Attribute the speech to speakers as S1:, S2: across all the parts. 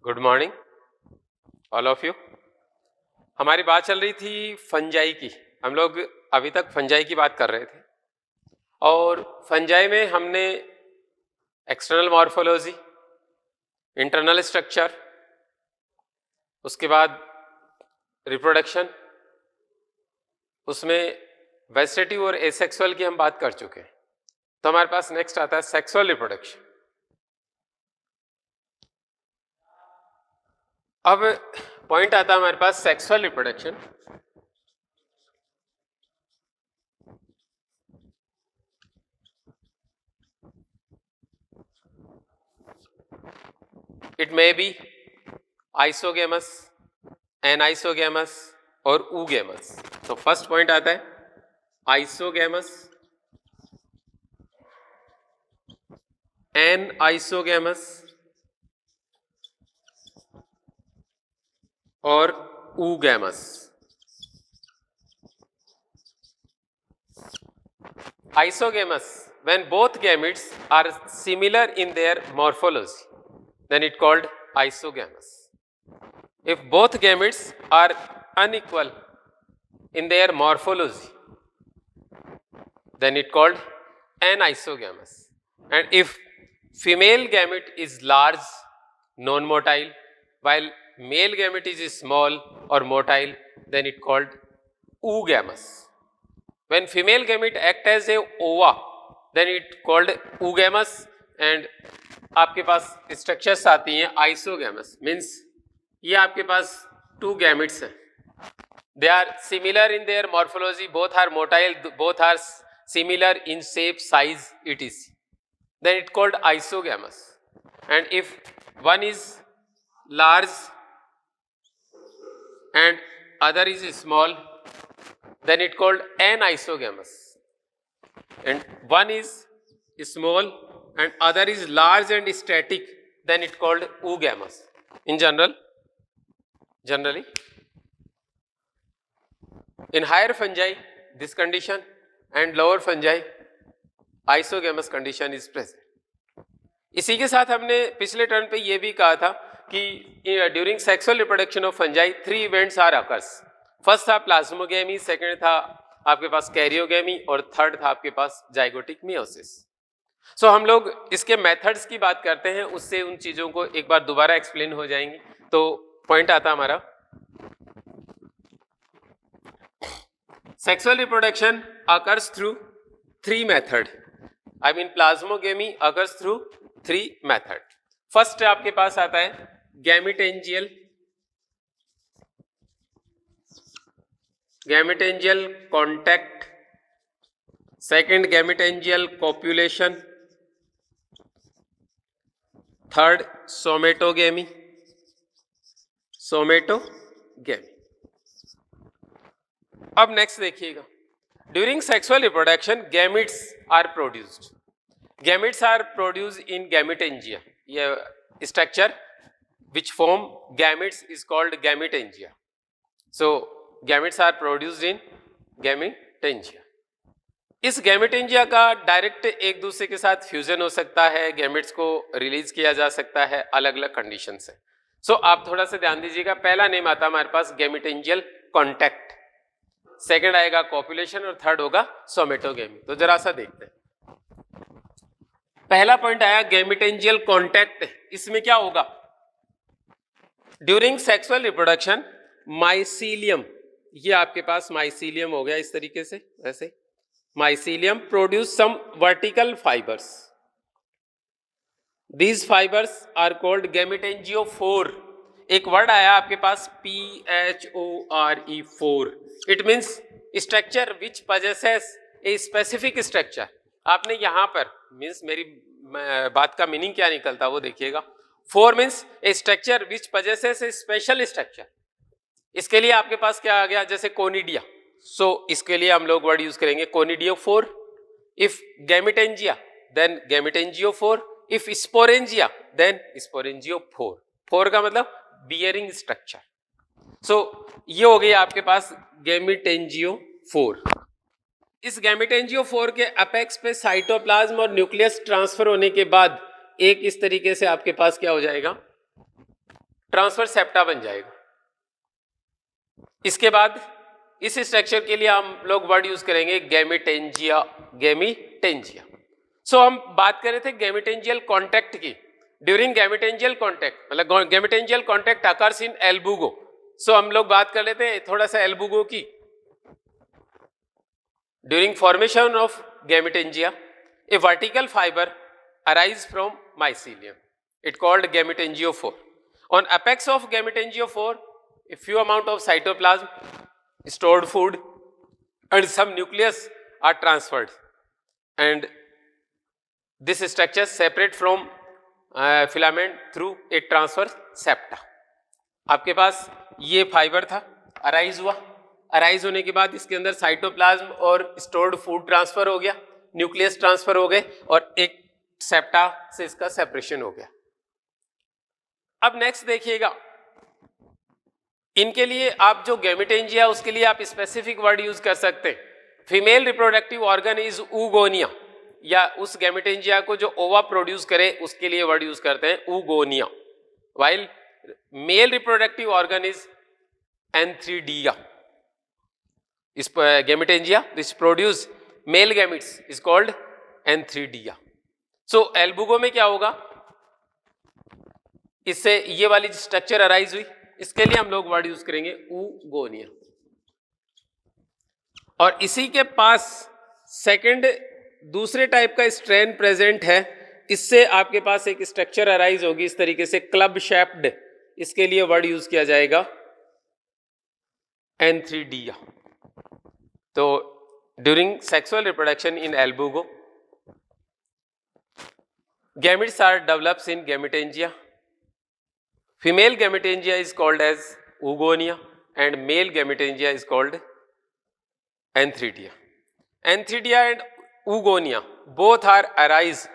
S1: Good morning all of you. हमारी बात चल रही थी फंजाई की। हम लोग अभी तक फंजाई की बात कर रहे थे और फंजाई में हमने एक्सटर्नल मॉर्फोलॉजी, इंटरनल स्ट्रक्चर, उसके बाद रिप्रोडक्शन, उसमें वेजिटेटिव और एसेक्सुअल की हम बात कर चुके हैं। तो हमारे पास नेक्स्ट आता है सेक्सुअल रिप्रोडक्शन। अब पॉइंट आता है हमारे पास sexual reproduction. It may be isogamous, anisogamous और ऊगेमस। तो फर्स्ट पॉइंट आता है आइसोगेमस, एनाइसोगेमस और oogamous. Isogamous, when both gametes are similar in their morphology, then it called isogamous. If both gametes are unequal in their morphology, then it called anisogamous. And if female gamete is large, non-motile, while male gamete is small or motile, then it called oogamous. When female gamete act as a ova, then it called oogamous. And आपके पास structures आती हैं isogamous, means ये आपके पास two gametes हैं, they are similar in their morphology, both are motile, both are similar in shape, size, etc. then it called isogamous. And if one is large and other is small, then it called anisogamous. And one is small and other is large and static, then it called oogamous. In generally in higher fungi this condition, and lower fungi isogamous condition is present. इसी के साथ हमने पिछले turn पे ये भी कहा था कि during sexual reproduction of fungi 3 events are occurs. First था प्लाज्मोगेमी, सेकंड था आपके पास कैरियोगेमी और थर्ड था आपके पास जाइगोटिक मियोसिस। सो हम लोग इसके मेथड्स की बात करते हैं, उससे उन चीजों को एक बार दोबारा एक्सप्लेन हो जाएंगी। तो पॉइंट आता हमारा sexual reproduction occurs through 3 method. I mean plasmogamy occurs through 3 method. First आपके पास आता है gametangial contact, second gametangial copulation, third somatogamy. अब नेक्स्ट देखिएगा, during sexual reproduction gametes are produced. Gametes are produced in gametangia. ये structure which form gametes is called gametangia. So gametes are produced in gametangia. इस gametangia का direct एक दूसरे के साथ fusion हो सकता है, गैमेट्स को रिलीज किया जा सकता है, अलग अलग कंडीशन से। सो आप थोड़ा सा ध्यान दीजिएगा, पहला नेम आता है हमारे पास गैमेटेंजियल कॉन्टैक्ट, सेकंड आएगा कॉपुलेशन और थर्ड होगा सोमेटोगेमी। तो जरा सा देखते हैं। पहला पॉइंट आया गैमेटेंजियल कॉन्टैक्ट। इसमें क्या होगा, ड्यूरिंग सेक्सुअल रिप्रोडक्शन माइसीलियम, ये आपके पास माइसीलियम हो गया इस तरीके से, ऐसे mycelium produce some vertical fibres. These fibres are called gametangiophore. एक वर्ड आया आपके पास PHORE4, it means structure which possesses a specific structure. आपने यहां पर मीन्स मेरी बात का मीनिंग क्या निकलता वो देखिएगा। 4 means a structure which possesses a special structure. इसके लिए आपके पास क्या आ गया, जैसे कोनिडिया। सो इसके लिए हम लोग वर्ड यूज करेंगे conidiophore. If gametangia then gametangiophore, if sporangia then sporangiophore. 4 का मतलब बियरिंग स्ट्रक्चर। सो ये हो गई आपके पास गैमेटेंजियोफोर। इस गैमेटेंजियोफोर के अपेक्स पे साइटोप्लाज्म और न्यूक्लियस ट्रांसफर होने के बाद एक इस तरीके से आपके पास क्या हो जाएगा, ट्रांसफर सेप्टा बन जाएगा। इसके बाद इस स्ट्रक्चर के लिए हम लोग वर्ड यूज करेंगे गैमेटेंजिया, गैमीटेंजिया। सो हम बात कर रहे थे गैमेटेंजियल कॉन्टैक्ट की। ड्यूरिंग गैमेटेंजियल कॉन्टैक्ट, मतलब गैमेटेंजियल कॉन्टैक्ट अकर्स इन एल्बुगो। सो हम लोग बात कर लेते हैं थोड़ा सा एल्बुगो की। During formation of gametangia A vertical fibre arise from mycelium, it called gametangiophore. On apex of gametangiophore, a few amount of cytoplasm, stored food and some nucleus are transferred, and this structure separate from filament through a transverse septa. आपके पास ये fibre था, arise हुआ, arise होने के बाद इसके अंदर साइटोप्लाज्म और स्टोर्ड फूड ट्रांसफर हो गया, न्यूक्लियस ट्रांसफर हो गए और एक सेप्टा से इसका सेपरेशन हो गया। अब नेक्स्ट देखिएगा, इनके लिए आप जो गैमेटेंजिया उसके लिए आप स्पेसिफिक वर्ड यूज कर सकते हैं। Female reproductive organ is oogonia, या उस गैमेटेंजिया को जो ओवा प्रोड्यूस करे उसके लिए वर्ड यूज करते हैं oogonia, while male reproductive organ is antheridia. इस gametangia which produce male gametes is called antheridia. So Albugo में क्या होगा, इससे ये वाली स्ट्रक्चर अराइज हुई, इसके लिए हम लोग वर्ड यूज करेंगे ऊगोनिया। और इसी के पास सेकंड दूसरे टाइप का स्ट्रेन प्रेजेंट है, इससे आपके पास एक स्ट्रक्चर अराइज होगी इस तरीके से क्लब शेप्ड, इसके लिए वर्ड यूज किया जाएगा एंथ्रीडिया। तो during sexual reproduction in Albugo, gametes are developed in gametangia. Female gametangia is called as oogonia and male gametangia is called antheridia. Antheridia and oogonia both are arise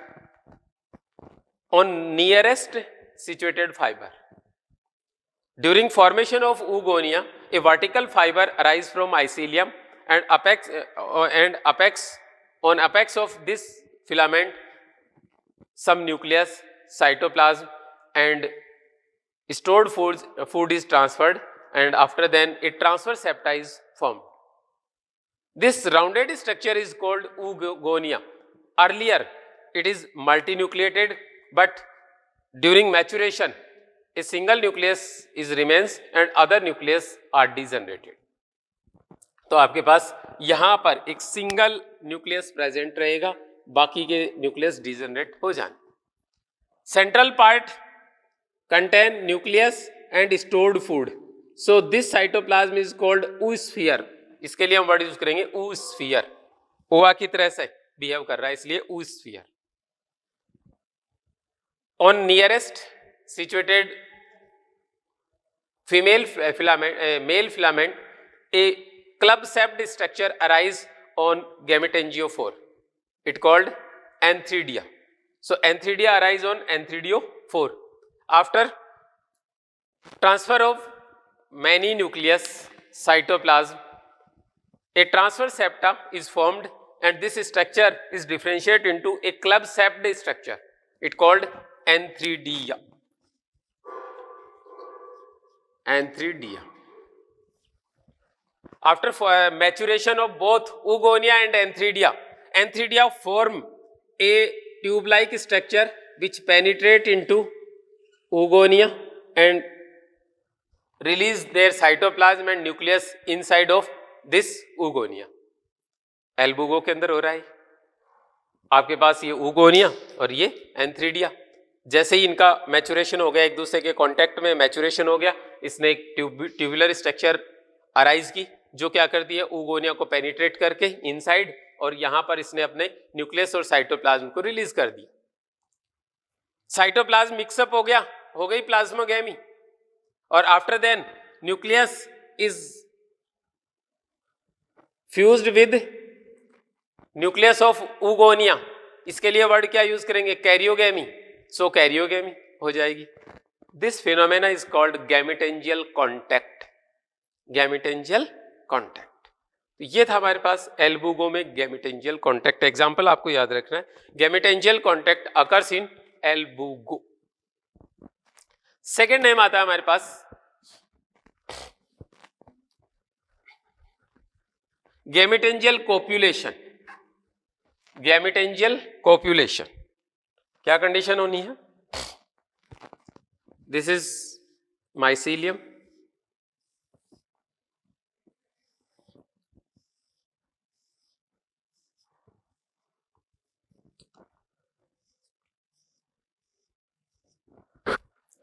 S1: on nearest situated fiber. During formation of oogonia, a vertical fiber arises from mycelium and on apex of this filament some nucleus, cytoplasm and stored food is transferred, and after then a transverse septa is formed. This rounded structure is called oogonia. Earlier it is multinucleated, but during maturation a single nucleus is remains and other nucleus are degenerated. तो आपके पास यहाँ पर एक single nucleus present रहेगा, बाकी के nucleus degenerate हो जाए। Central part contain nucleus and stored food, so this cytoplasm is called oosphere। इसके लिए हम वर्ड यूज करेंगे oosphere, ओवा की तरह से बिहेव कर रहा है इसलिए oosphere। On nearest situated female filament, male filament, a club shaped structure arise on gametangiophore, it called antheridia. So antheridia arise on antheridophore. After transfer of many nucleus, cytoplasm, a transverse septa is formed and this structure is differentiated into a club shaped structure, it called antheridia. Antheridia. After maturation of both oogonia and antheridia, antheridia form a tube-like structure which penetrate into oogonia and release their cytoplasm and nucleus inside of this oogonia. एल्बुगो के अंदर हो रहा है आपके पास ये oogonia और ये antheridia। जैसे ही इनका मैचुरेशन हो गया, एक दूसरे के कांटेक्ट में मैचुरेशन हो गया, इसने एक ट्यूबुलर स्ट्रक्चर अराइज की जो क्या करती है oogonia को पेनिट्रेट करके इनसाइड, और यहां पर इसने अपने न्यूक्लियस और साइटोप्लाज्म को रिलीज कर दी। साइटोप्लाज्म मिक्सअप हो गया, हो गई प्लाज्मोगेमी, और after then nucleus is fused with nucleus of oogonia। इसके लिए वर्ड क्या यूज करेंगे, कैरियोगेमी। सो कैरियोगेमी हो जाएगी। This phenomena is called gametangial contact, gametangial contact. तो ये था हमारे पास एल्बुगो में गैमेटेंजियल कॉन्टैक्ट। एग्जाम्पल आपको याद रखना है, gametangial contact occurs in Albugo. Second name आता है हमारे पास गैमेटेंजियल कोपुलेशन। गैमेटेंजियल कोपुलेशन क्या कंडीशन होनी है? This is mycelium,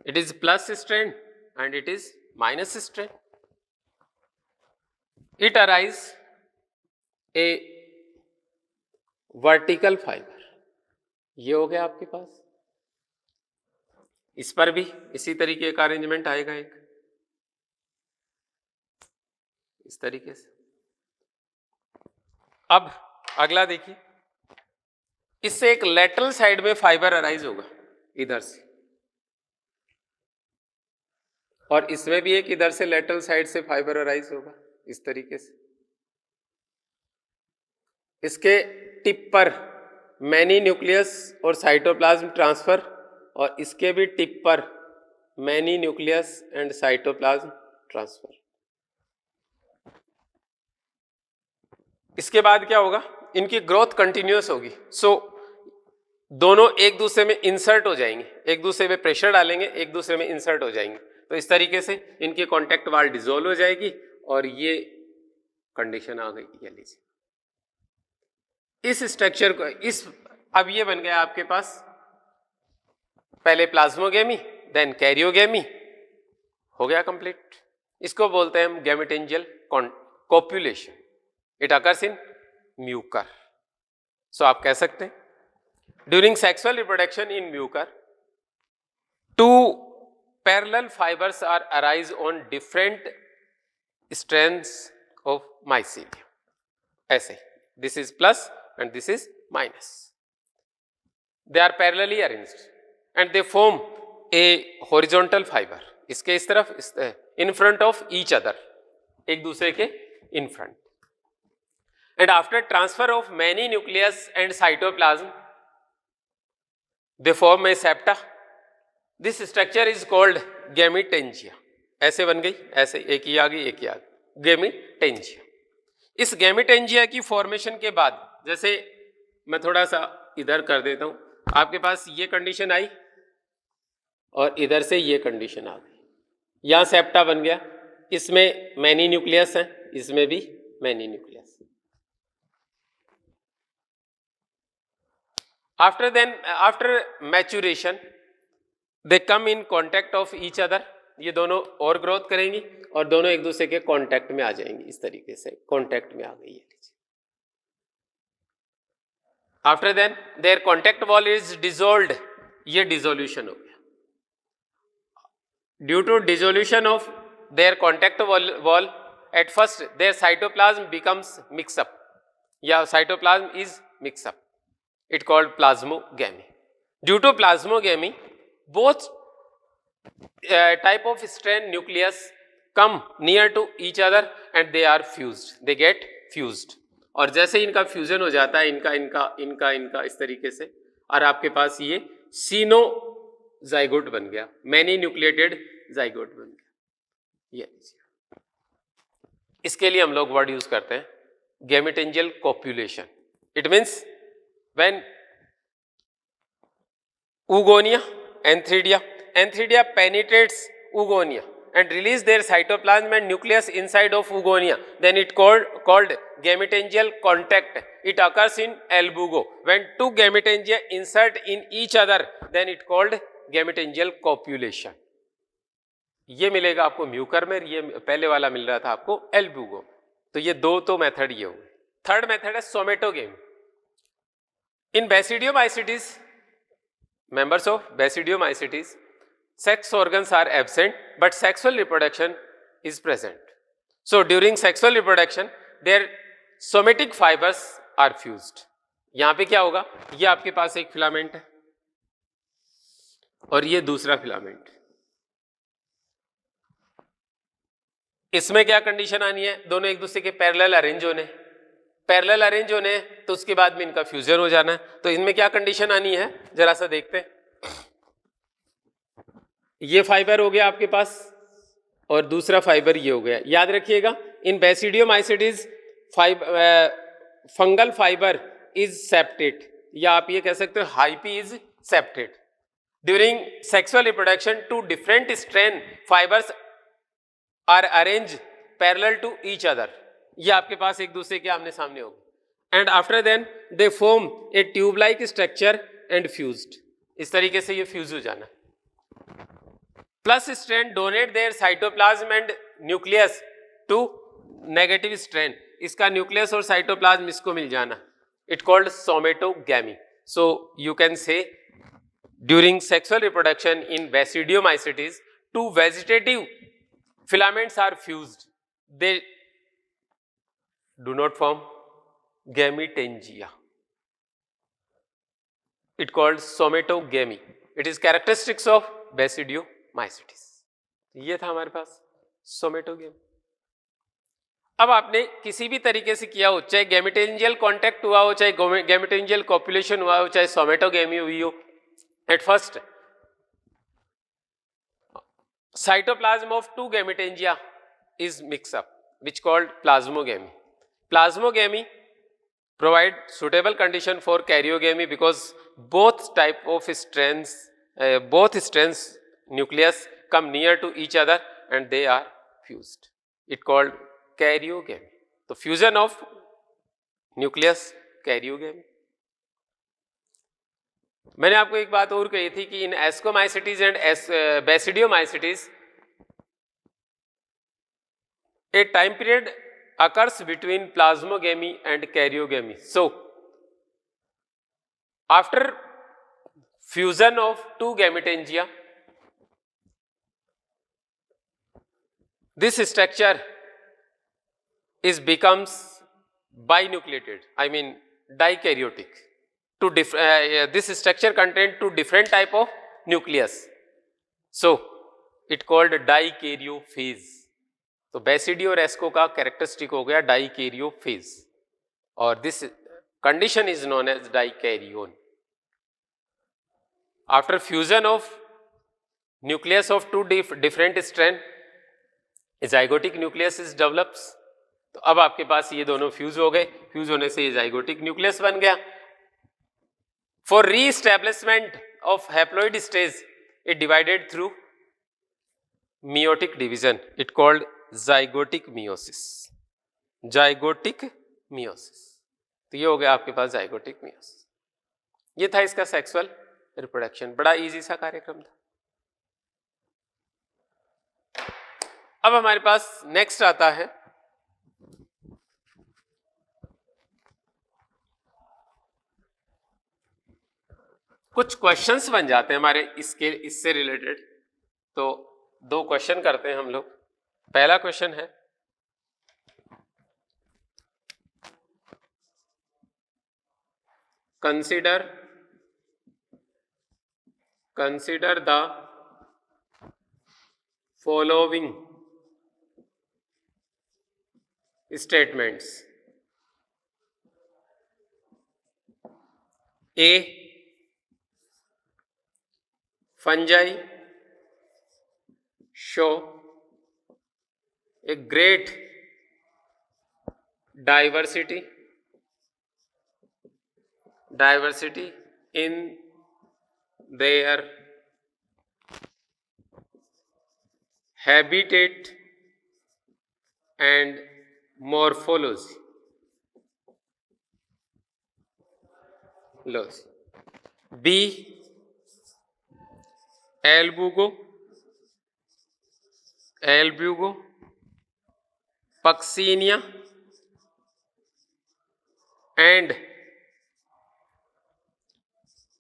S1: it is plus strand and it is minus strand. It arise a vertical fiber. ये हो गया आपके पास। इस पर भी इसी तरीके का अरेंजमेंट आएगा एक इस तरीके से। अब अगला देखिए, इससे एक लेटरल साइड में फाइबर अराइज होगा इधर से, और इसमें भी एक इधर से लेटरल साइड से फाइबर अराइज होगा इस तरीके से। इसके टिप पर मैनी न्यूक्लियस और साइटोप्लाज्म ट्रांसफर, और इसके भी टिप पर many nucleus and cytoplasm transfer. इसके बाद क्या होगा? इनकी ग्रोथ कंटिन्यूअस होगी। सो दोनों एक दूसरे में इंसर्ट हो जाएंगे, एक दूसरे में प्रेशर डालेंगे, एक दूसरे में इंसर्ट हो जाएंगे। तो इस तरीके से इनकी कॉन्टैक्ट वाल डिसॉल्व हो जाएगी और ये कंडीशन आ गई। ये लीजिए इस स्ट्रक्चर को, इस अब ये बन गया आपके पास पहले प्लाज्मोगेमी देन कैरियोगेमी, हो गया कंप्लीट। इसको बोलते हैं हम gametangial copulation. It occurs in Mucor. So आप कह सकते हैं during sexual reproduction in Mucor two parallel fibres are arise on different strands of mycelium. ऐसे this is plus and this is minus. They are parallelly arranged and they form a horizontal fiber. इसके इस तरफ in front of each other, एक दूसरे के in front. And after transfer of many nucleus and cytoplasm, they form a septa. This structure is called gametangia. ऐसे बन गई, ऐसे एक ही आ गई, एक ही आ गई, गैमेटेंजिया। इस गैमेटेंजिया की फॉर्मेशन के बाद, जैसे मैं थोड़ा सा इधर कर देता हूं, आपके पास ये कंडीशन आई और इधर से ये कंडीशन आ गई, यहां सेप्टा बन गया, इसमें मैनी न्यूक्लियस है, इसमें भी many nucleus. After maturation they come in contact of each other. ये दोनों और ग्रोथ करेंगी और दोनों एक दूसरे के कांटेक्ट में आ जाएंगी। इस तरीके से कांटेक्ट में आ गई है। After then their contact wall is dissolved. ये डिसोल्यूशन हो गया। Due to dissolution of their contact wall at first their cytoplasm becomes mix up, या cytoplasm is mix up, it called plasmogamy. Due to plasmogamy both type of strand nucleus come near to each other and they are fused, they get fused। और जैसे इनका fusion हो जाता है, इनका इस तरीके से, और आपके पास ये सीनोजाइगोट बन गया, मैनी न्यूक्लिएटेड जाइगोट बन गया। ये इसके लिए हम लोग वर्ड यूज करते हैं gametangial copulation. It means when oogonia, Antheridia penetrates oogonia and release their cytoplasm and nucleus inside of oogonia, then it called gametangial contact. It occurs in albugo. When two gametangia insert in each other, then it called gametangial copulation. ये मिलेगा आपको Mucor में, ये पहले वाला मिल रहा था आपको एल्बुगो। तो ये दो तो मेथड ये हुए। थर्ड मेथड है somatogamy. In Basidiomycetes, members of Basidiomycetes, sex organs are absent but sexual reproduction is present. So during sexual reproduction their somatic fibers are fused. यहां पे क्या होगा, ये आपके पास एक फिलामेंट है और ये दूसरा फिलामेंट। इसमें क्या कंडीशन आनी है, दोनों एक दूसरे के पैरेलल अरेंज होने, तो उसके बाद में इनका फ्यूजन हो जाना है। तो इनमें क्या कंडीशन आनी है जरा सा देखते हैं। ये फाइबर हो गया आपके पास और दूसरा फाइबर ये हो गया। याद रखिएगा, in basidiomycetes fungal fibre is septate, या आप ये कह सकते हो hyphae is septate. During sexual reproduction two different strain fibres are arrange parallel to each other, ये आपके पास एक दूसरे के आमने सामने होगा। And after then they form a tube like structure and fused, इस तरीके से ये फ्यूज हो जाना। Plus strain donate their cytoplasm and nucleus to negative strain, इसका न्यूक्लियस और साइटोप्लाज्म इसको मिल जाना, it called somatogamy. So you can say during sexual reproduction in basidiomycetes two vegetative filaments are fused, they do not form gametangia, it called somatogamy, it is characteristics of basidiomycetes। ये था हमारे पास somatogamy. अब आपने किसी भी तरीके से किया हो, चाहे गैमेटेंजियल कॉन्टैक्ट हुआ हो, चाहे गैमेटेंजियल कॉपुलेशन हुआ हो, चाहे सोमेटोगेमी हुई हो, at first cytoplasm of two gametangia is mixed up, which called plasmogamy. Plasmogamy provide suitable condition for karyogamy because both type of strands, both strands nucleus come near to each other and they are fused. It called karyogamy. So fusion of nucleus, karyogamy. मैंने आपको एक बात और कही थी कि in ascomycetes and basidiomycetes a time period occurs between plasmogamy and karyogamy. So after fusion of two gametangia, this structure is becomes binucleated, I mean dikaryotic. This structure contains two different type of nucleus, so it called dikaryophase. तो basidio और asco का characteristic हो गया dikaryophase, और this condition is known as dikaryon. After fusion of nucleus of two different strand, zygotic nucleus is develops. तो अब आपके पास ये दोनों फ्यूज हो गए, फ्यूज होने से ये जाइगोटिक न्यूक्लियस बन गया। For reestablishment of haploid stage it divided through meiotic division, it called zygotic meiosis, zygotic meiosis। तो ये हो गया आपके पास zygotic meiosis। ये था इसका सेक्सुअल रिप्रोडक्शन, बड़ा इजी सा कार्यक्रम था। अब हमारे पास नेक्स्ट आता है कुछ क्वेश्चंस बन जाते हैं हमारे इससे रिलेटेड। तो दो क्वेश्चन करते हैं हम लोग। पहला क्वेश्चन है, consider the following statements. A, fungi show a great diversity in their habitat and morphology. B, albugo, Puccinia and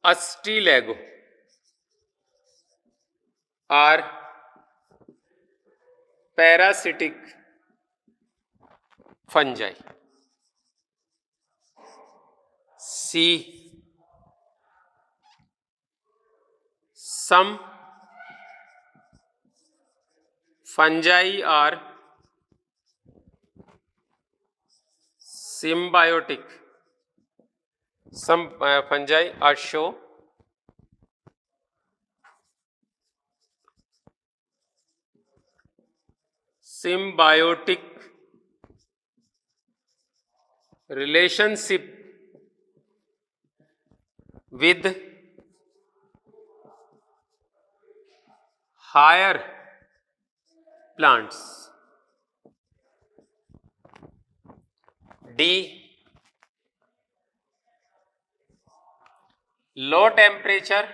S1: Astilago are parasitic fungi. C, some fungi are symbiotic. Some fungi are show symbiotic relationship with higher plants. D, low temperature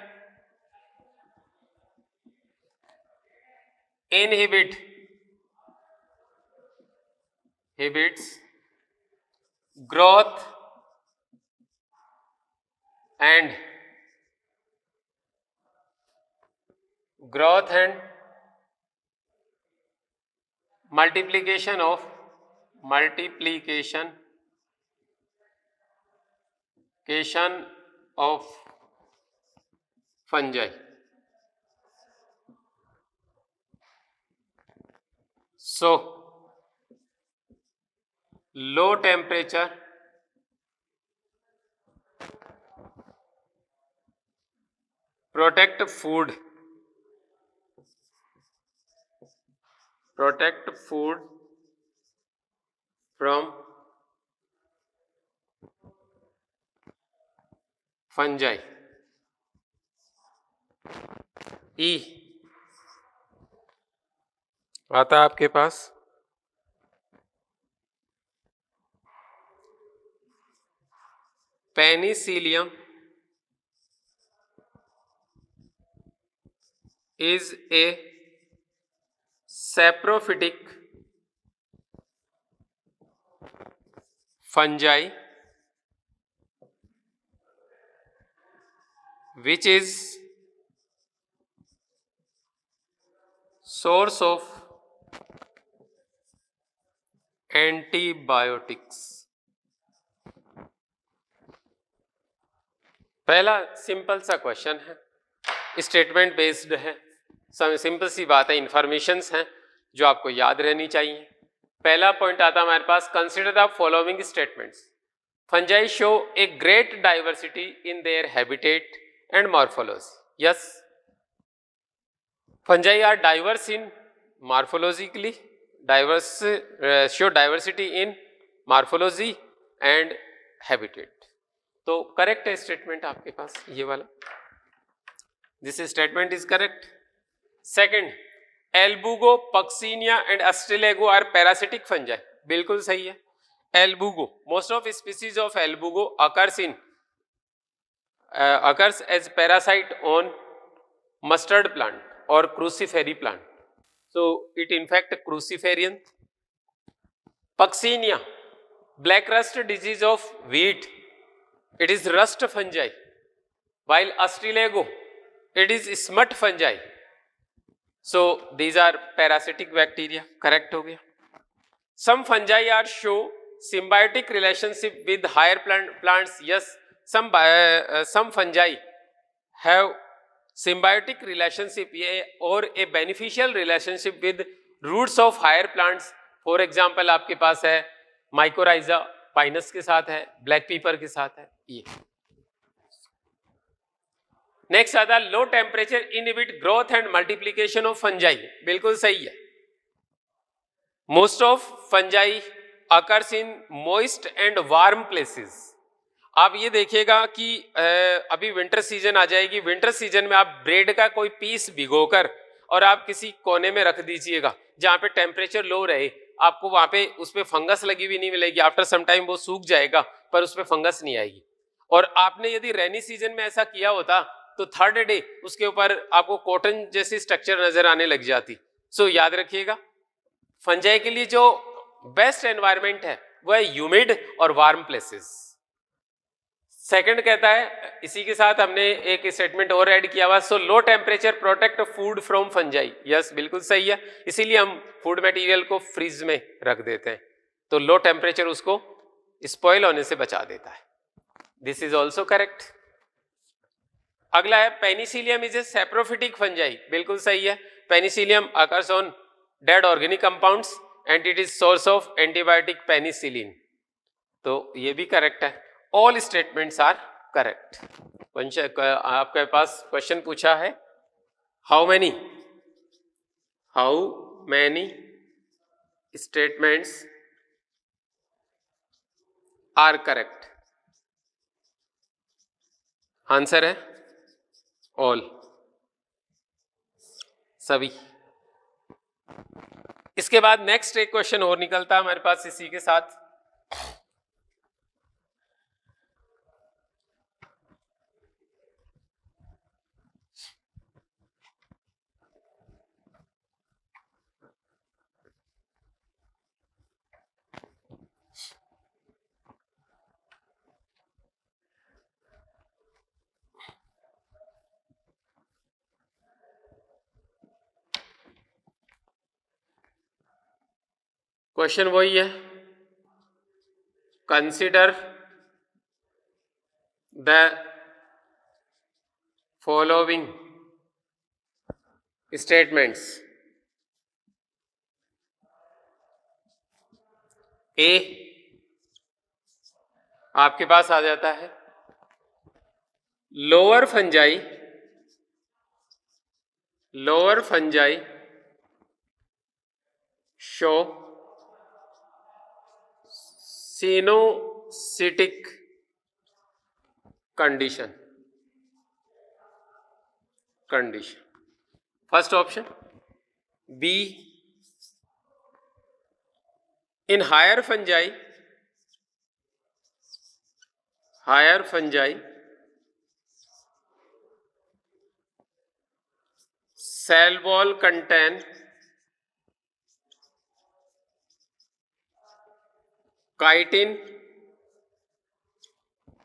S1: inhibits growth and multiplication of fungi. So low temperature protect food from fungi. E आता है आपके पास Penicillium is a saprophytic fungi which is source of antibiotics. पहला simple सा question है, statement based है, simple सी बात है, informations हैं जो आपको याद रहनी चाहिए. पहला पॉइंट आता है हमारे पास, consider the following statements. Fungi show a great diversity in their habitat and morphology. Yes, fungi are diverse in morphologically, show diversity in morphology and habitat. तो करेक्ट है स्टेटमेंट आपके पास ये वाला, this statement is correct. Second, Albugo, Puccinia and Ustilago are parasitic fungi. बिल्कुल सही है. Albugo, most of species of Albugo occurs as parasite on mustard plant or crucifery plant. So it in fact cruciferian. Puccinia, black rust disease of wheat, it is rust fungi, while Astrelego, it is smut fungi. So these are parasitic bacteria. Correct हो गया. Some fungi are show symbiotic relationship with higher plants. Yes, some fungi have symbiotic relationship or a beneficial relationship with roots of higher plants. For example आपके पास है mycorrhiza, Pinus के साथ है, black पीपर के साथ है. ये नेक्स्ट आता है, low temperature inhibit growth and multiplication of fungi. बिल्कुल सही है. Most of fungi occurs in moist and warm places. आप ये देखिएगा कि अभी विंटर सीजन आ जाएगी. विंटर सीजन में आप ब्रेड का कोई पीस भिगोकर और आप किसी कोने में रख दीजिएगा जहाँ पे टेम्परेचर लो रहे, आपको वहाँ पे उस पर फंगस लगी हुई नहीं मिलेगी. आफ्टर सम टाइम वो सूख जाएगा पर उस पर फंगस नहीं आएगी. और आपने यदि रेनी सीजन में ऐसा किया होता तो थर्ड डे उसके ऊपर आपको कॉटन जैसी स्ट्रक्चर नजर आने लग जाती. सो याद रखिएगा, फंजाई के लिए जो बेस्ट एनवायरनमेंट है वो है ह्यूमिड और वार्म प्लेसेस. सेकंड कहता है, इसी के साथ हमने एक स्टेटमेंट और ऐड किया हुआ, so low temperature protect food from fungi. Yes, बिल्कुल सही है. इसीलिए हम फूड मटेरियल को फ्रीज में रख देते हैं, तो लो टेम्परेचर उसको स्पॉइल होने से बचा देता है. This is also correct. अगला है, penicillium is a saprophytic fungi. बिल्कुल सही है. Penicillium occurs on dead organic compounds and it is source of antibiotic penicillin. तो ये भी करेक्ट है. All statements are correct. आपके पास क्वेश्चन पूछा है, how many statements are correct. Answer है ऑल, सभी। इसके बाद नेक्स्ट एक क्वेश्चन और निकलता है हमारे पास इसी के साथ। क्वेश्चन वही है, consider the following statements. A आपके पास आ जाता है, lower fungi show coenocytic condition. First option. B, in higher fungi cell wall contain chitin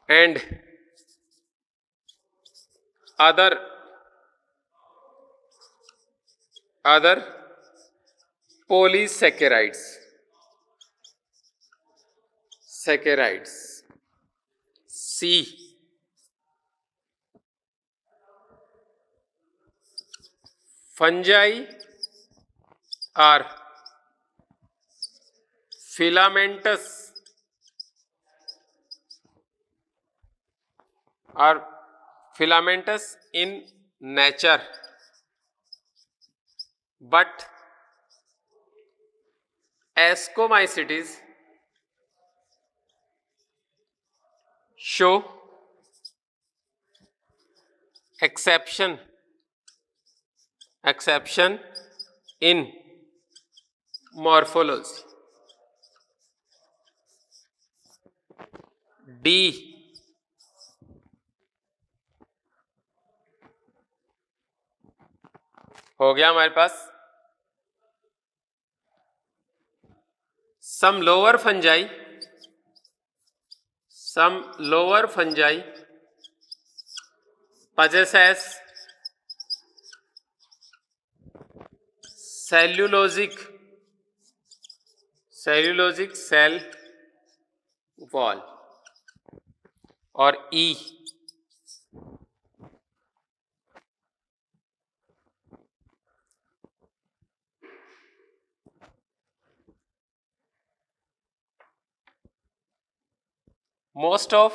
S1: and other polysaccharides. C, fungi are filamentous in nature but ascomycetes show exception in morphology. D, हो गया हमारे पास। some lower fungi possesses cellulosic cell wall। और E, most of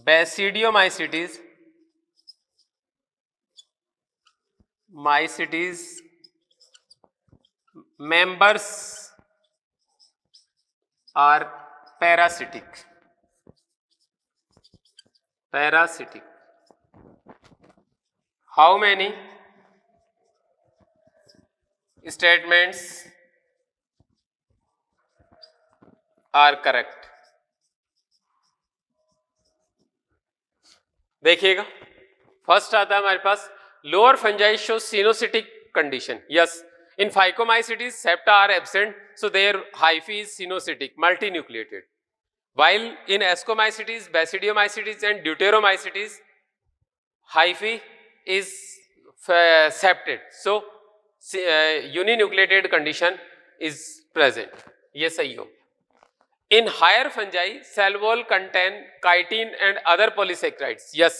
S1: Basidiomycetes members are parasitic. How many statements are correct? देखिएगा, first आता है हमारे पास lower fungi show coenocytic condition. Yes, in phycomycetes septa are absent, so their hyphae is coenocytic, multinucleated, while in ascomycetes, basidiomycetes and deuteromycetes hyphae is septate, so uninucleated condition is present. ये सही हो। In higher fungi cell wall contain chitin and other polysaccharides. Yes,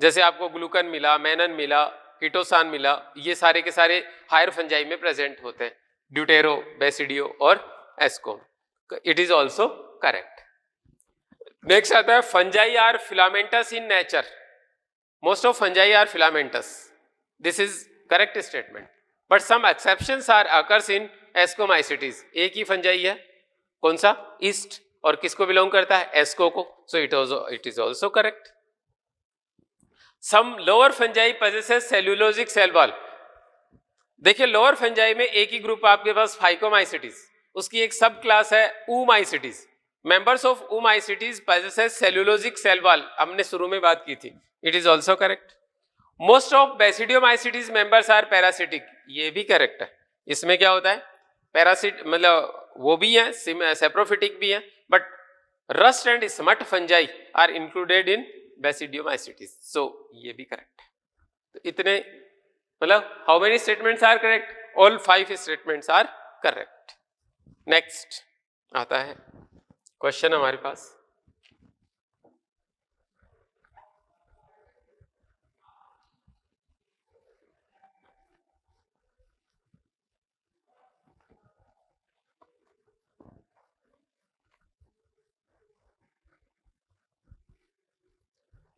S1: जैसे आपको glucan मिला, मैनन मिला, कीटोसान मिला, ये सारे के सारे हायर फंजाई में प्रेजेंट होते हैं, ड्यूटेरो, बेसिडियो और एस्कोम। It is also correct. Next आता है fungi are filamentous in nature. Most of fungi are filamentous, this is correct statement. But some exceptions are occurs in ascomycetes. एक ही fungi है, कौन सा? ईस्ट, और किसको बिलोंग करता है? एस्को को। So it is also correct. Some lower fungi possesses cellulosic cell wall. देखिए लोअर फंजाई में एक ही ग्रुप आपके पास फाइकोमाइसिटीज, उसकी एक सब क्लास है oomycetes. Members of oomycetes possesses cellulosic cell wall, हमने शुरू में बात की थी। It is also correct. Most of basidiomycetes members are parasitic, ये भी करेक्ट है। इसमें क्या होता है? पैरासिट मतलब वो भी है, सेप्रोफिटिक भी है, but rust and smut fungi are included in basidiomycetes. So ये भी करेक्ट है। तो इतने मतलब how many statements are correct? All 5 statements are correct. Next आता है क्वेश्चन हमारे पास,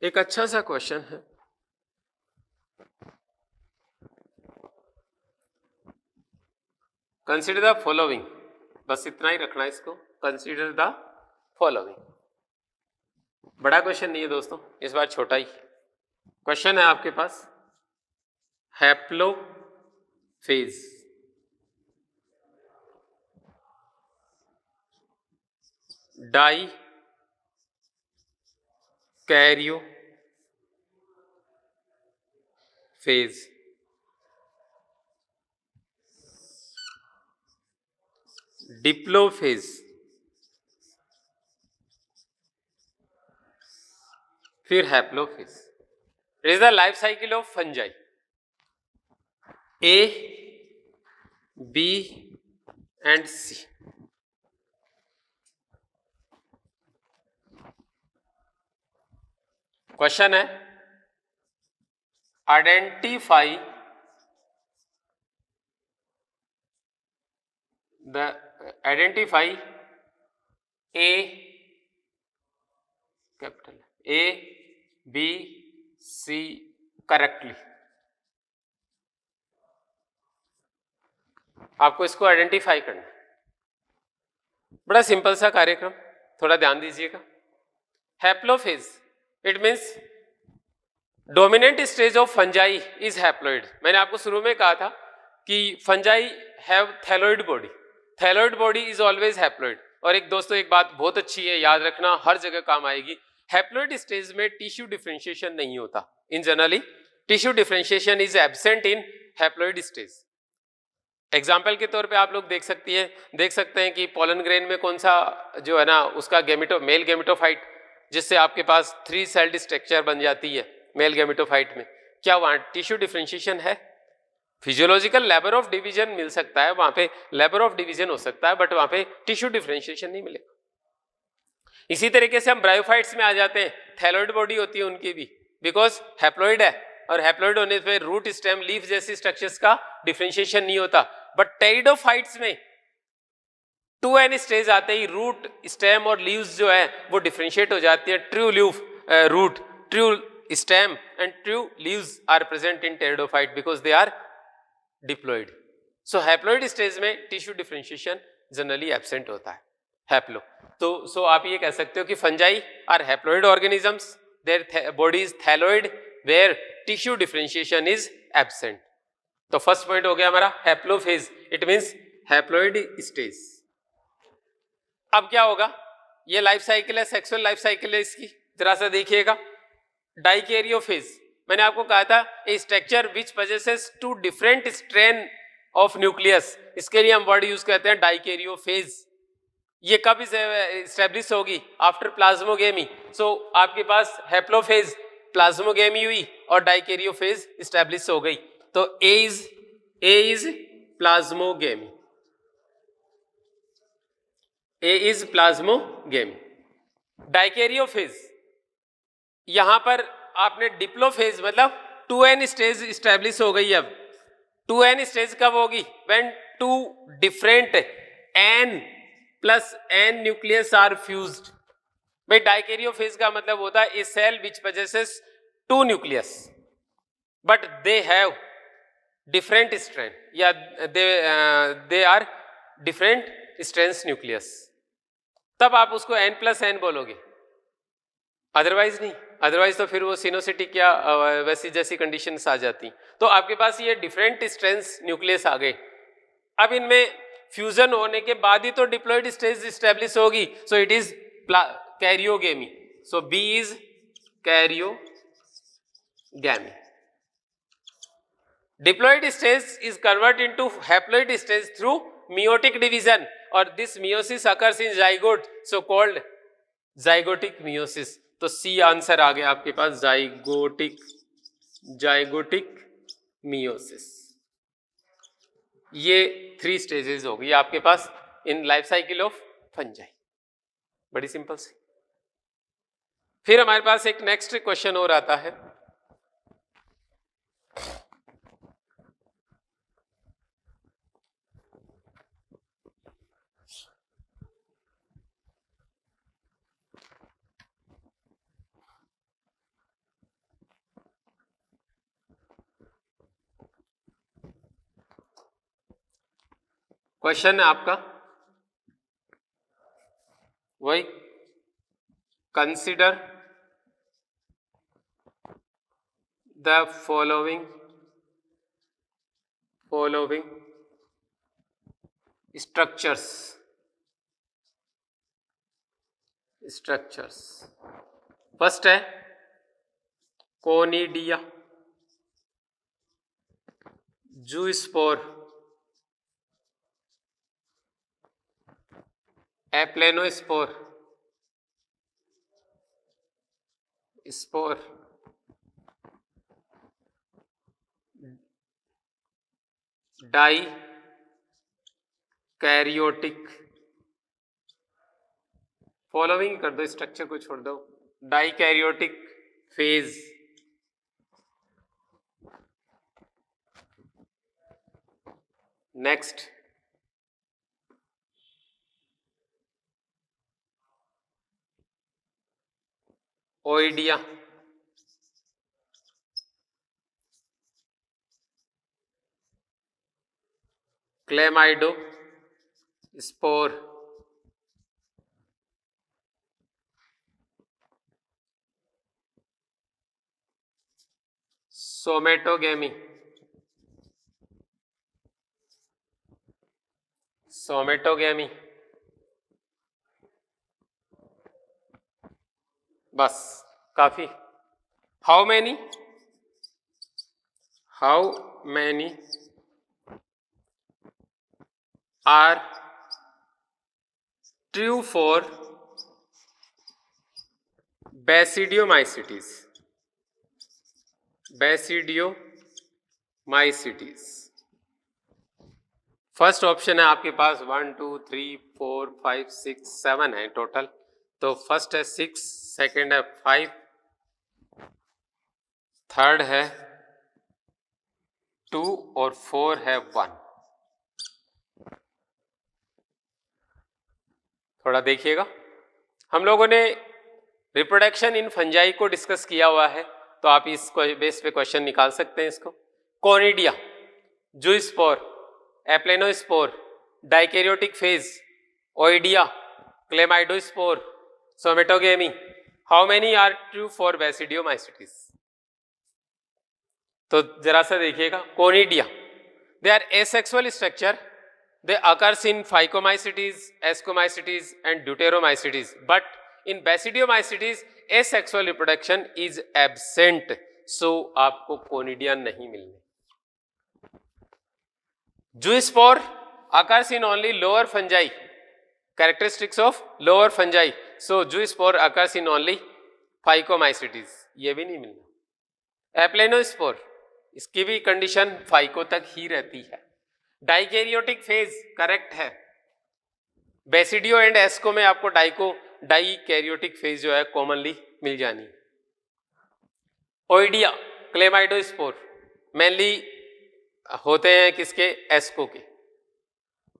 S1: एक अच्छा सा क्वेश्चन है। कंसिडर द फॉलोइंग, बस इतना ही रखना है इसको, कंसिडर द फॉलोइंग। बड़ा क्वेश्चन नहीं है दोस्तों, इस बार छोटा ही क्वेश्चन है आपके पास। Haplophase, dikaryophase, diplophase, फिर haplophase. It is the life cycle of fungi. A, B and C. Question है identify a capital A B C correctly. आपको इसको आइडेंटिफाई करना है। बड़ा सिंपल सा कार्यक्रम, थोड़ा ध्यान दीजिएगा। Haplophase it means dominant stage of fungi is haploid. मैंने आपको शुरू में कहा था कि fungi have thalloid body, thalloid body is always haploid. और एक दोस्तों एक बात बहुत अच्छी है, याद रखना, हर जगह काम आएगी। हैप्लोइड स्टेज में टिश्यू डिफरेंशिएशन नहीं होता। इन generally tissue differentiation is absent in haploid stage. Example के तौर पे आप लोग देख सकते हैं कि पोलन ग्रेन में कौन सा जो है ना उसका मेल गेमेटोफाइट, जिससे आपके पास 3 सेल्ड स्ट्रक्चर बन जाती है मेल गेमेटोफाइट में, क्या वहां टिश्यू डिफरेंशिएशन है? फिजियोलॉजिकल लेबर ऑफ डिवीजन मिल सकता है, वहां पे लेबर ऑफ डिवीजन हो सकता है, बट वहां पे टिश्यू डिफरेंशिएशन नहीं मिलेगा। इसी तरीके से हम ब्रायोफाइट्स में आ जाते हैं, थैलोइड बॉडी होती है उनकी भी, बिकॉज हैप्लोइड है, और हैप्लोइड होने पे रूट स्टेम लीफ जैसी स्ट्रक्चर्स का डिफरेंशिएशन नहीं होता। बट टेरिडोफाइट्स में 2n स्टेज आते ही रूट स्टेम और लीव्स जो है वो डिफरेंशिएट हो जाती है। True leaf root, true stem and true leaves are present in pteridophyte because they are diploid. So haploid stage में tissue differentiation generally absent होता है, haplo। तो आप ये कह सकते हो कि fungi are haploid organisms, their body is thalloid where tissue differentiation is absent। तो फर्स्ट पॉइंट हो गया हमारा हैप्लोफेज, इट मींस हैप्लोइड स्टेज। अब क्या होगा? ये लाइफ साइकिल है, सेक्सुअल लाइफ साइकिल है इसकी, जरा सा देखिएगा। डाइकैरियोफेज, मैंने आपको कहा था a structure which possesses 2 different strain of nucleus, इसके लिए हम वर्ड यूज करते हैं डाइकैरियोफेज। ये कब स्टैब्लिश होगी? After plasmogamy. सो आपके पास हैप्लोफेज, प्लाज्मोगेमी हुई और डाइकैरियोफेज स्टैब्लिश हो गई। तो A is plasmogamy, A is plasmogamy. Dikaryophase, यहां पर आपने डिप्लोफेज मतलब 2n स्टेज स्टैब्लिश हो गई। अब 2n स्टेज कब होगी? When 2 different n plus n nucleus are fused. भाई डाइकैरियोफेज का मतलब होता है a cell which possesses 2 nucleus but they have different strand या they are different strands nucleus, तब आप उसको n+n बोलोगे, अदरवाइज नहीं। अदरवाइज तो फिर वो सिनोसिटिक या वैसी जैसी कंडीशंस आ जाती। तो आपके पास ये डिफरेंट स्ट्रैंड्स न्यूक्लियस आ गए। अब इनमें फ्यूजन होने के बाद ही तो डिप्लॉयड स्टेज स्टैब्लिश होगी। So it is karyogamy. So B is karyogamy. Diploid stage is convert into haploid stage through meiotic division, और this meiosis occurs in zygote, so called zygotic meiosis। तो C answer आ गया आपके पास, zygotic meiosis. ये 3 stages होगी आपके पास in life cycle of fungi, बड़ी simple सी। फिर हमारे पास एक नेक्स्ट क्वेश्चन और आता है, क्वेश्चन है आपका वही, consider the following structures. First है conidia, zoospore, aplanospore, spore, dikaryotic. Following कर दो, स्ट्रक्चर को छोड़ दो। Dikaryotic phase, next oidia, chlamydospore, somatogamy, बस काफी। How many are true for basidiomycetes. First option है आपके पास 1 2 3 4 5 6 7 है टोटल। तो फर्स्ट है 6, सेकंड है 5, थर्ड है 2 और 4 है 1। थोड़ा देखिएगा, हम लोगों ने रिप्रोडक्शन इन फंजाई को डिस्कस किया हुआ है, तो आप इस बेस पे क्वेश्चन निकाल सकते हैं इसको। Conidia, zoospore, aplanospore, dikaryotic phase, oidia, chlamydospore, somatogamy. How many are true for basidiomycetes? तो जरा सा देखिएगा, conidia, they are asexual structure, they occurs in Phycomycetes, Ascomycetes and Deuteromycetes, but in Basidiomycetes asexual reproduction is absent, so आपको conidia नहीं मिलने। Zoospore occurs in only lower fungi, characteristics of lower fungi, so Zoospore occurs in only Phycomycetes, ये भी नहीं मिलना। Aplanospore, इसकी भी condition phyco तक ही रहती है। डाइकैरियोटिक फेज करेक्ट है, बेसिडियो एंड एस्को में आपको डाइकैरियोटिक फेज जो है कॉमनली मिल जानी। ओइडिया, क्लेमाइडोस्पोर मेनली होते हैं किसके? एस्को के,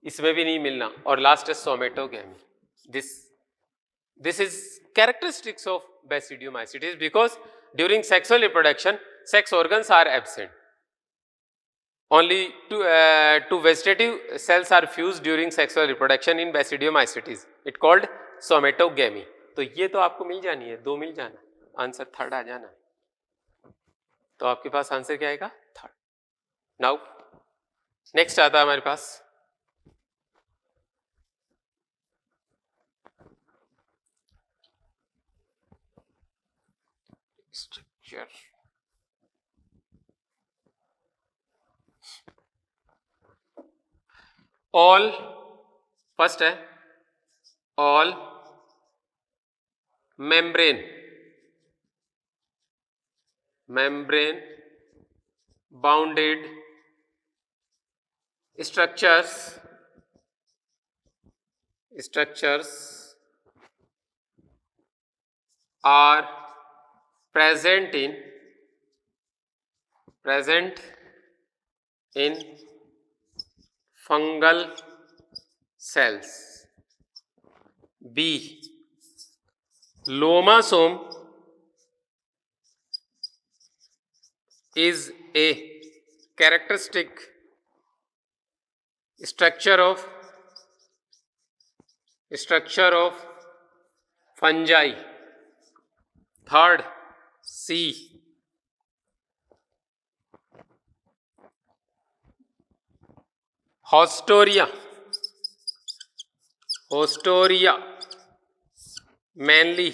S1: इसमें भी नहीं मिलना। और लास्ट है somatogamy. This is characteristics of basidiomycetes because during sexual reproduction sex organs are absent. only two vegetative cells are fused during sexual reproduction in Basidiomycetes. It called somatogamy. तो ये तो आपको मिल जानी है, 2 मिल जाना, आंसर थर्ड आ जाना है. तो आपके पास आंसर क्या आएगा? थर्ड. नाउ नेक्स्ट आता है हमारे पास स्ट्रक्चर. ऑल, फर्स्ट है all membrane bounded structures are present in fungal cells. B, lomosome is a characteristic structure of fungi. Third, C, Haustoria mainly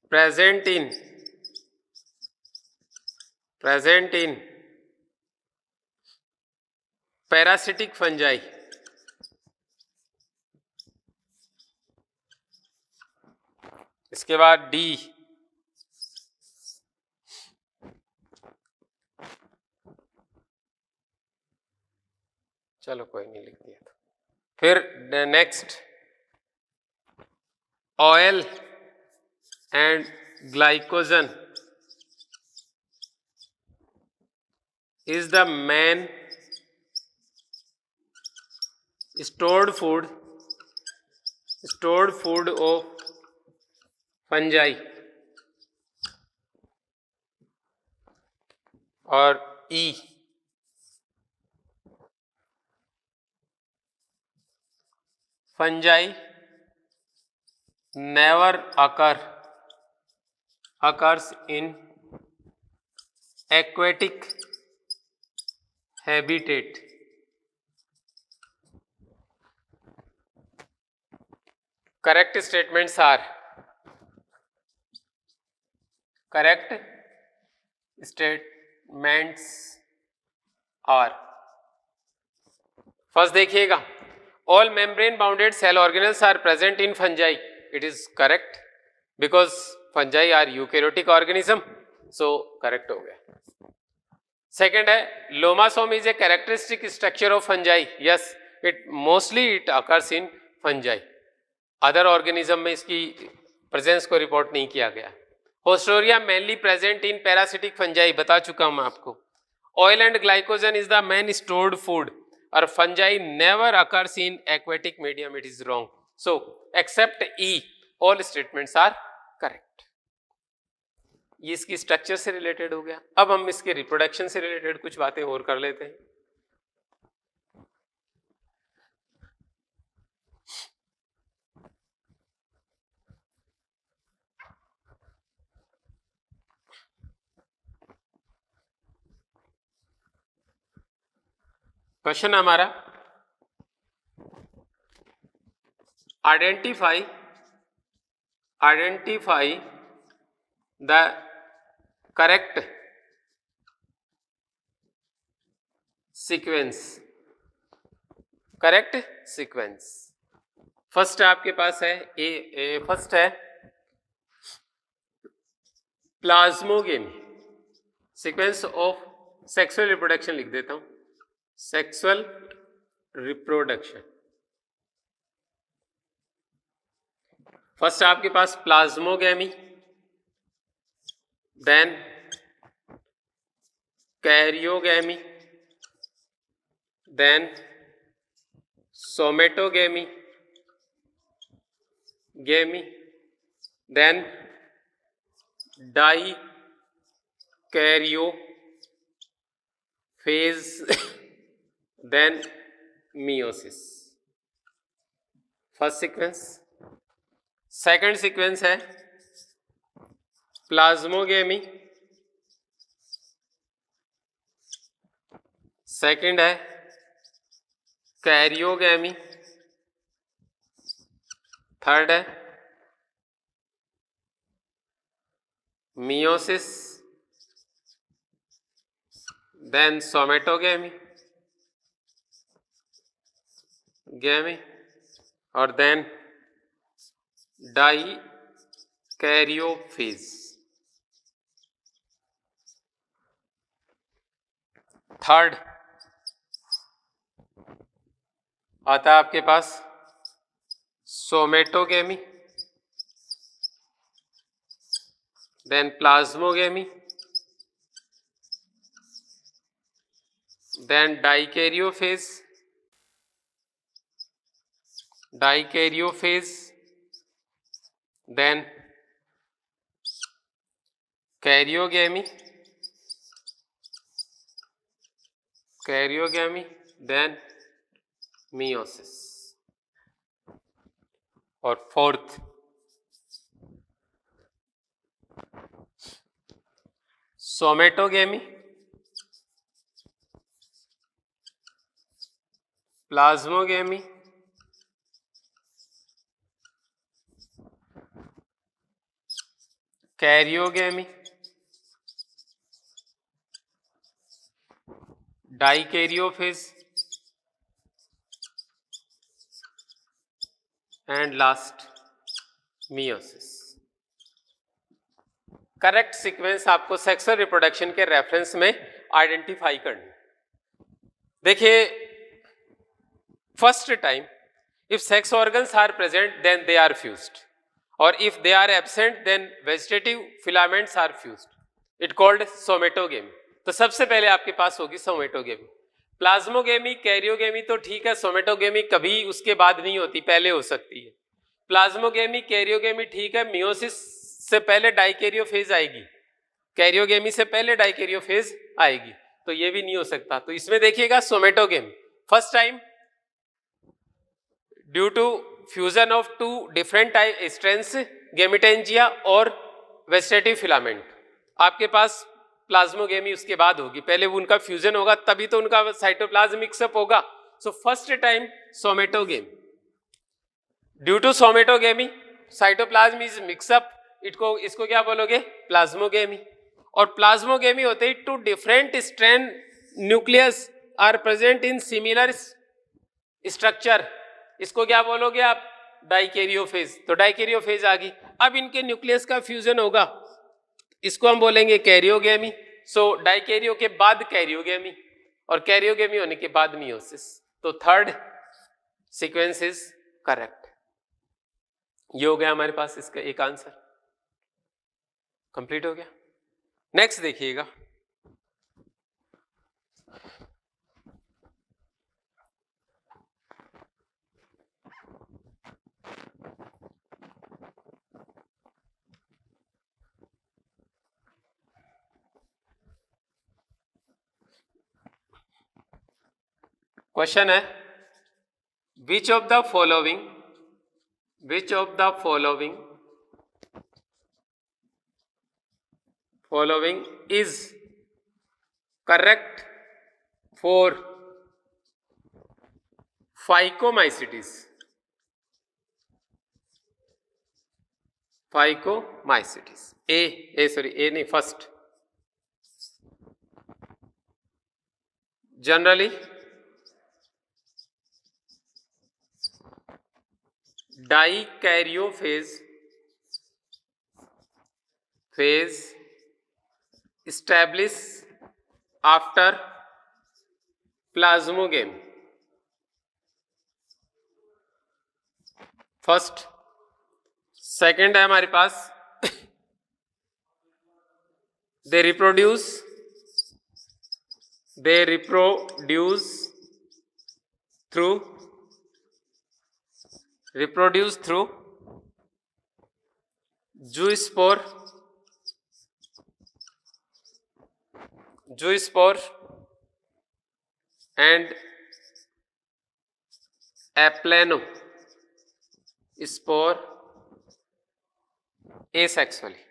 S1: present in parasitic fungi. इसके बाद D, चलो कोई नहीं, लिख दिया था. फिर next, oil and glycogen is the main stored food of fungi. और E, fungi never occurs in aquatic habitat. Correct statements are first देखिएगा, all membrane bounded cell organelles are present in fungi. It is correct because fungi are eukaryotic organism, so correct हो गया. Second है, lomosome is a characteristic structure of fungi. Yes, it occurs in fungi. Other organism में इसकी presence को report नहीं किया गया. Haustoria mainly present in parasitic fungi, बता चुका हूं मैं आपको. Oil and glycogen is the main stored food, और fungi never occurs in aquatic medium. It is wrong. So except E, all statements are correct. ये इसकी स्ट्रक्चर से related हो गया. अब हम इसके रिप्रोडक्शन से रिलेटेड कुछ बातें और कर लेते हैं. क्वेश्चन हमारा, identify the correct sequence. First आपके पास है फर्स्ट है plasmogamy. Sequence of sexual reproduction लिख देता हूं. सेक्सुअल रिप्रोडक्शन, फर्स्ट आपके पास plasmogamy, then karyogamy, then somatogamy, then dikaryogamy. phase, then meiosis. First sequence. Second sequence है प्लाज्मोगेमी. सेकंड है कैरियोगेमी. थर्ड है meiosis, then somatogamy, और then dikaryophase. थर्ड आता है आपके पास somatogamy, then plasmogamy, then dikaryophase, then karyogamy, then meiosis. और fourth somatogamy, plasmogamy, karyogamy, dikaryophase, and last meiosis. Correct sequence आपको सेक्सुअल रिप्रोडक्शन के रेफरेंस में आइडेंटिफाई करनी. देखिए, first time if sex organs are present then they are fused, और if they are absent then vegetative filaments are fused. It called somatogamy. तो सबसे पहले आपके पास होगी सोमेटोगेमी. प्लाज्मोगेमी, कैरियोगेमी तो ठीक है, सोमेटोगेमी कभी उसके बाद नहीं होती, पहले हो सकती है. प्लाज्मोगेमी, कैरियोगेमी ठीक है, मियोसिस से पहले डाइकैरियोफेज आएगी, कैरियोगेमी से पहले डाइकैरियोफेज आएगी, तो ये भी नहीं हो सकता. तो इसमें देखिएगा somatogamy first time due to fusion of two different strains gametangia और वेजिटेटिव फिलामेंट. आपके पास प्लाज्मोगेमी उसके बाद होगी, पहले वो उनका फ्यूजन होगा तभी तो उनका साइटोप्लाज्म मिक्सअप होगा. So first time somatogamy. Due to somatogamy cytoplasm is mix up, इसको क्या बोलोगे, प्लाज्मोगेमी. और प्लाज्मोगेमी होते ही two different strand nucleus are present in similar structure, इसको क्या बोलोगे आप, डाइकैरियोफेज. तो डाइकैरियोफेज आ गई. अब इनके न्यूक्लियस का फ्यूजन होगा, इसको हम बोलेंगे कैरियोगेमी. सो डाइकैरियो के बाद कैरियोगेमी, और कैरियोगेमी होने के बाद मियोसिस. तो थर्ड सीक्वेंस इज करेक्ट. ये हो गया हमारे पास इसका एक आंसर, कंप्लीट हो गया. नेक्स्ट देखिएगा, क्वेश्चन है which of the following is correct for phycomycetes. A नहीं, first. Generally dikaryophase establish after plasmogamy. First. Second है हमारे पास they reproduce through zoospore and aplanospore asexually.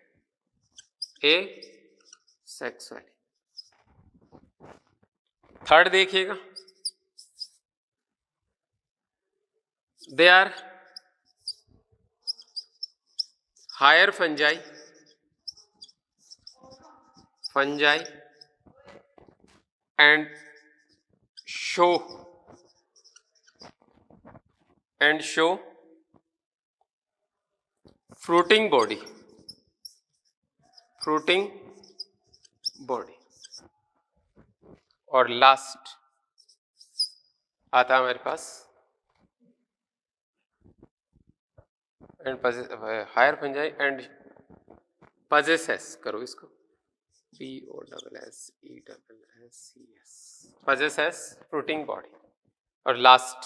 S1: Third देखिएगा, they are higher fungi and show fruiting body और लास्ट आता है हमारे पास and higher fungi and possesses, करो इसको POSSESS, पजेसेस फ्रूटिंग बॉडी। और last,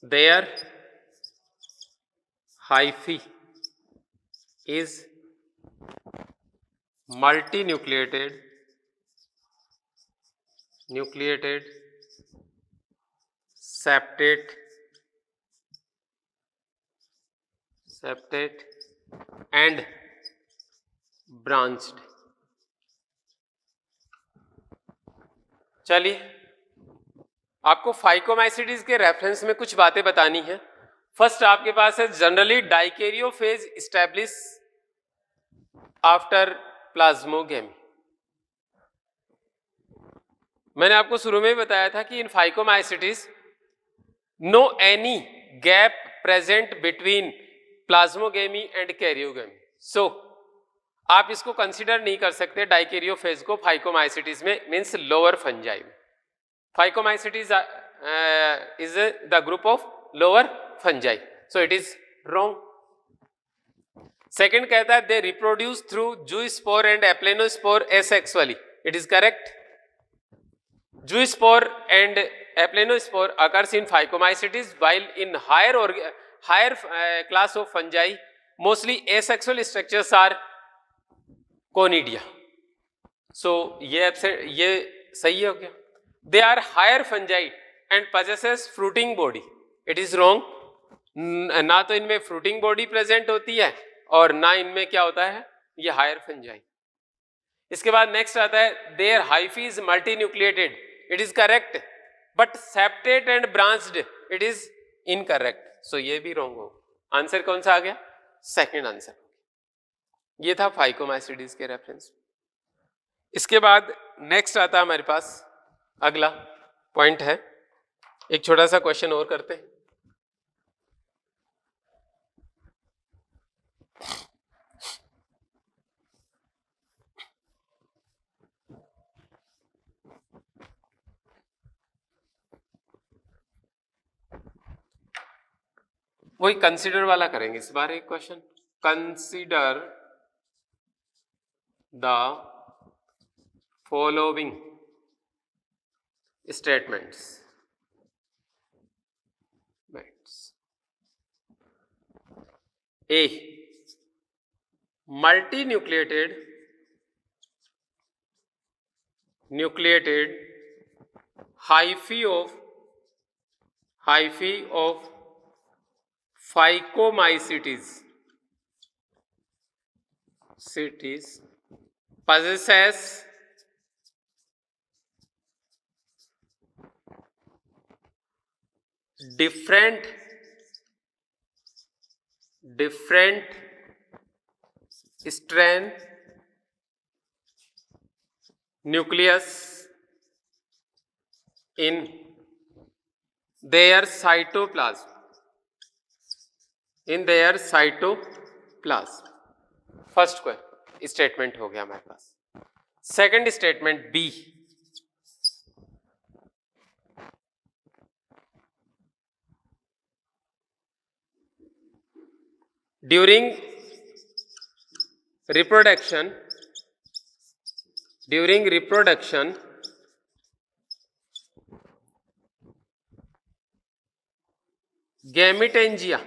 S1: their hyphae is multinucleated septate and branched। चलिए, आपको फाइकोमाइसीटीज के रेफरेंस में कुछ बातें बतानी है। फर्स्ट आपके पास है generally dikaryophase establish after plasmogamy. मैंने आपको शुरू में ही बताया था कि in phycomycetes no any gap present between plasmogamy and karyogamy. So आप इसको कंसीडर नहीं कर सकते डाइकेरियोफेज को फाइकोमाइसीटीज में, मींस लोअर फंजाई में। Phycomycetes is the group of lower fungi, so it is wrong. Second कहता है they reproduce through zoospore and aplanospore asexually, it is correct. Zoospore and aplanospore occurs in phycomycetes, while in higher class of fungi mostly asexual structures are conidia. So ये सही हो गया। They are higher fungi and possesses fruiting body, it is wrong। ना तो इनमें fruiting body present होती है और ना इनमें क्या होता है, ये higher fungi। इसके बाद नेक्स्ट आता है their hyphae is multinucleated, it is correct, but septate and branched, it is incorrect। सो ये भी रॉन्ग हो। आंसर कौन सा आ गया, सेकंड आंसर। ये था फाइकोमाइसीटीज के रेफरेंस। इसके बाद नेक्स्ट आता है हमारे पास अगला पॉइंट है, एक छोटा सा क्वेश्चन और करते हैं। वही कंसीडर वाला करेंगे इस बार एक question. Consider the following statements. A, multinucleated hyphae of Phycomycetes possesses different strength nucleus in their cytoplasm, first question statement हो गया हमारे पास। Second statement B, during reproduction gametangia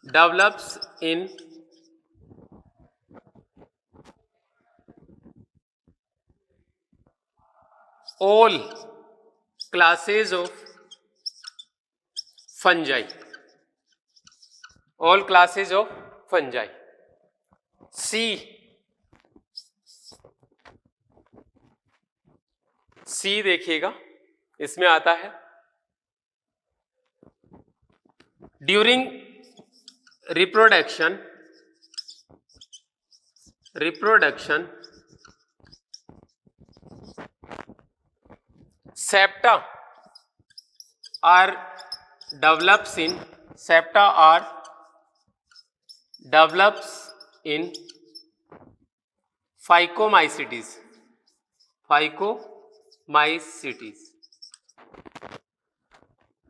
S1: develops in all classes of fungi. All classes of fungi. C देखिएगा, इसमें आता है during reproduction septa are develops in phycomycetes.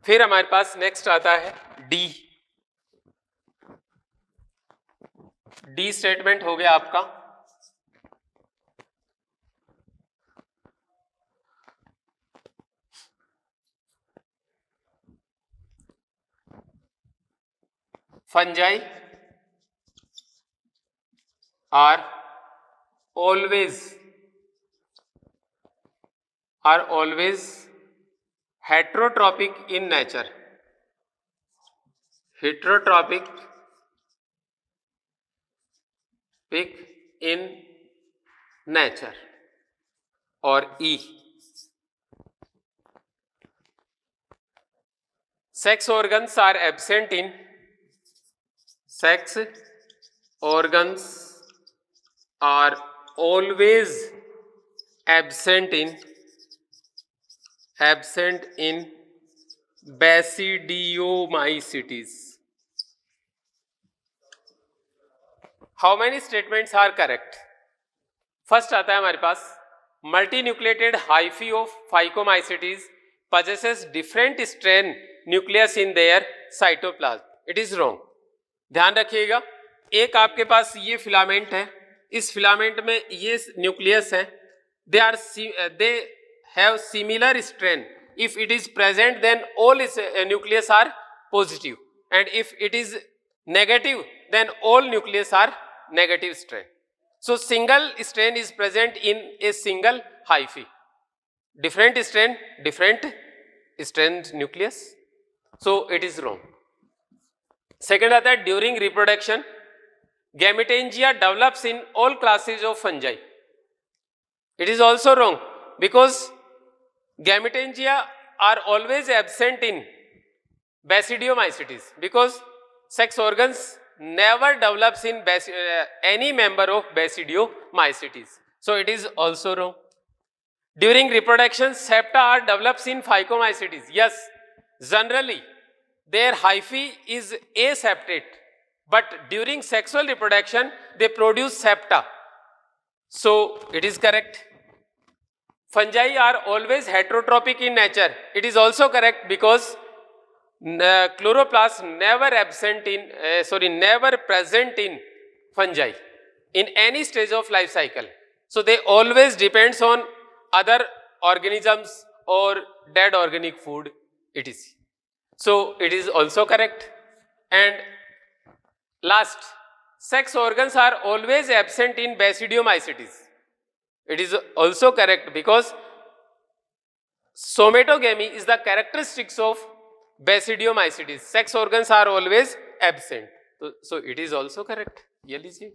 S1: फिर हमारे पास नेक्स्ट आता है डी स्टेटमेंट हो गया आपका fungi are always heterotrophic in nature. In nature. Or E. Sex organs are absent in always absent in Basidiomycetes. How many statements are correct? First आता है हमारे पास multinucleated hyphae of Phycomycetes possesses different strain nucleus in their cytoplasm. It is wrong. ध्यान रखिएगा, एक आपके पास ये filament है, इस फिलामेंट में ये न्यूक्लियस है, they have similar strain. If it is present, then all nucleus are positive, and if it is negative, then all nucleus are negative strain. So single strain is present in a single hyphae. Different strain nucleus. So it is wrong. Second आता है during reproduction gametangia develops in all classes of fungi. It is also wrong because gametangia are always absent in Basidiomycetes because sex organs never develops in any member of Basidiomycetes. So it is also wrong. During reproduction, septa are develops in Phycomycetes. Yes, generally their hyphae is aseptate, but during sexual reproduction they produce septa. So it is correct. Fungi are always heterotrophic in nature. It is also correct because chloroplast never present in fungi in any stage of life cycle. So they always depends on other organisms or dead organic food etc. So it is also correct. And last, sex organs are always absent in Basidiomycetes. It is also correct because somatogamy is the characteristics of Basidiomycetes. Sex organs are always absent. So it is also correct. ये लीजिए,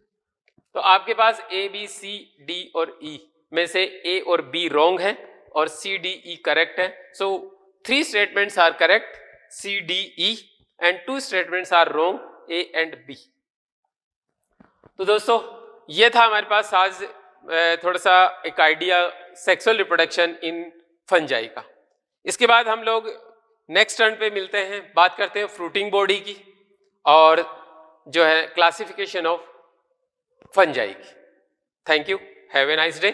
S1: तो आपके पास A, B, C, D और E में से A और B wrong है और C, D, E correct है. So 3 statements are correct, C, D, E, and 2 statements are wrong, A and B. तो दोस्तों ये था हमारे पास आज थोड़ा सा एक आइडिया सेक्सुअल रिप्रोडक्शन इन फंजाई का. इसके बाद हम लोग नेक्स्ट टर्न पे मिलते हैं, बात करते हैं फ्रूटिंग बॉडी की और जो है क्लासिफिकेशन ऑफ फंजाई की. Thank you, have a nice day.